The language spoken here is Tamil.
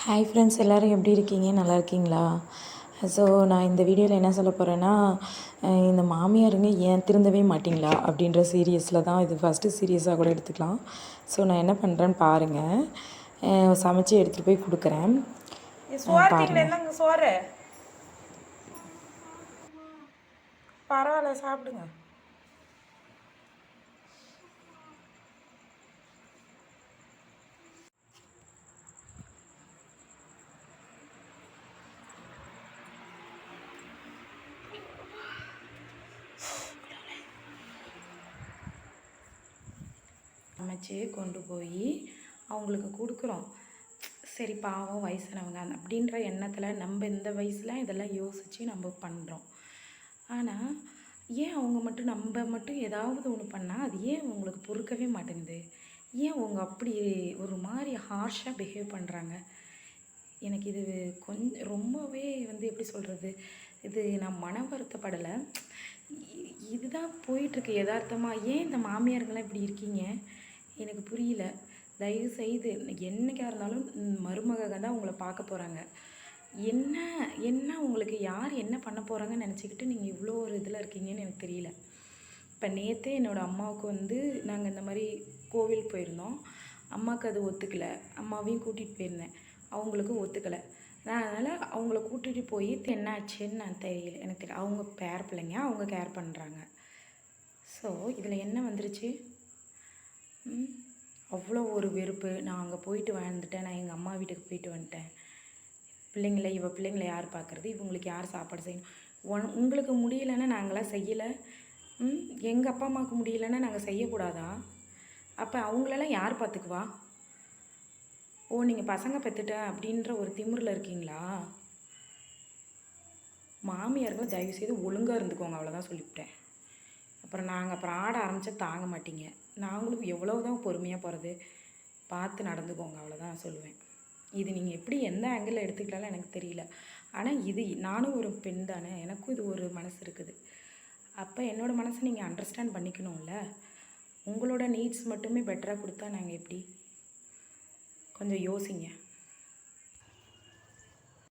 ஹாய் ஃப்ரெண்ட்ஸ், எல்லோரும் எப்படி இருக்கீங்க? நல்லா இருக்கீங்களா? ஸோ நான் இந்த வீடியோவில் என்ன சொல்ல போகிறேன்னா, இந்த மாமியாருங்க ஏன் திருந்தவே மாட்டிங்களா அப்படின்ற சீரியஸில் தான். இது ஃபஸ்ட்டு சீரியஸாக கூட எடுத்துக்கலாம். ஸோ நான் என்ன பண்ணுறேன்னு பாருங்கள். சமைச்சு எடுத்துகிட்டு போய் கொடுக்குறேன் பாருங்கள். சோறு பரவாயில்ல, சாப்பிடுங்க. சமைச்சு கொண்டு போய் அவங்களுக்கு கொடுக்குறோம். சரி, பாவம் வயசானவங்க அப்படின்ற எண்ணத்தில் நம்ம இந்த வயசில் இதெல்லாம் யோசித்து நம்ம பண்ணுறோம். ஆனால் ஏன் அவங்க மட்டும் நம்ம மட்டும் ஏதாவது ஒன்று பண்ணால் அது ஏன் அவங்களுக்கு பொறுக்கவே மாட்டேங்குது? ஏன் அவங்க அப்படி ஒரு மாதிரி ஹார்ஷாக பிஹேவ் பண்ணுறாங்க? எனக்கு இது ரொம்பவே எப்படி சொல்கிறது, இது நான் மன வருத்தப்படலை. இதுதான் போயிட்டுருக்கு யதார்த்தமாக. ஏன் இந்த மாமியாருங்களாம் இப்படி இருக்கீங்க எனக்கு புரியல. தயவு செய்து என்னைக்காக இருந்தாலும் மருமக தான் உங்களை பார்க்க போகிறாங்க. என்ன என்ன உங்களுக்கு யார் என்ன பண்ண போகிறாங்கன்னு நினச்சிக்கிட்டு நீங்கள் இவ்வளோ ஒரு இதில் இருக்கீங்கன்னு எனக்கு தெரியல. இப்போ நேற்றே என்னோடய அம்மாவுக்கு நாங்கள் இந்த மாதிரி கோவில் போயிருந்தோம். அம்மாவுக்கு அது ஒத்துக்கலை. அம்மாவையும் கூட்டிகிட்டு போயிருந்தேன், அவங்களுக்கும் ஒத்துக்கலை. நான் அதனால் அவங்கள கூட்டிகிட்டு போய் என்ன ஆச்சுன்னு நான் தெரியல, எனக்கு தெரியல. அவங்க பேர பிள்ளைங்க, அவங்க கேர் பண்ணுறாங்க. ஸோ இதில் என்ன வந்துருச்சு? அவ்வளோ ஒரு வெறுப்பு. நான் அங்கே போயிட்டு வந்துட்டேன், நான் எங்கள் அம்மா வீட்டுக்கு போயிட்டு வந்துட்டேன். பிள்ளைங்களை யார் பார்க்குறது? இவங்களுக்கு யார் சாப்பாடு செய்யணும்? உங்களுக்கு முடியலைன்னா நாங்களாம் செய்யலை. எங்கள் அப்பா அம்மாவுக்கு முடியலைன்னா நாங்கள் செய்யக்கூடாதா? அப்போ அவங்களெல்லாம் யார் பார்த்துக்குவா? ஓ, நீங்கள் பசங்க பெற்றுட்டேன் அப்படின்ற ஒரு திமிரில் இருக்கீங்களா? மாமியார்கள் தயவுசெய்து ஒழுங்காக இருந்துக்கோங்க, அவ்வளோதான் சொல்லிவிட்டேன். அப்புறம் ஆட ஆரம்பித்தா தாங்க மாட்டீங்க. நாங்களும் எவ்வளோ தான் பொறுமையாக போகிறது, பார்த்து நடந்துக்கோங்க, அவ்வளோதான் நான் சொல்லுவேன். இது நீங்கள் எப்படி எந்த ஆங்கிளில் எடுத்துக்கலாம்னு எனக்கு தெரியல. ஆனால் நானும் ஒரு பெண் தானே, எனக்கும் இது ஒரு மனசு இருக்குது. அப்போ என்னோடய மனசை நீங்கள் அண்டர்ஸ்டாண்ட் பண்ணிக்கணும்ல. உங்களோட நீட்ஸ் மட்டுமே பெட்டராக கொடுத்தா நாங்கள் எப்படி? கொஞ்சம் யோசிங்க.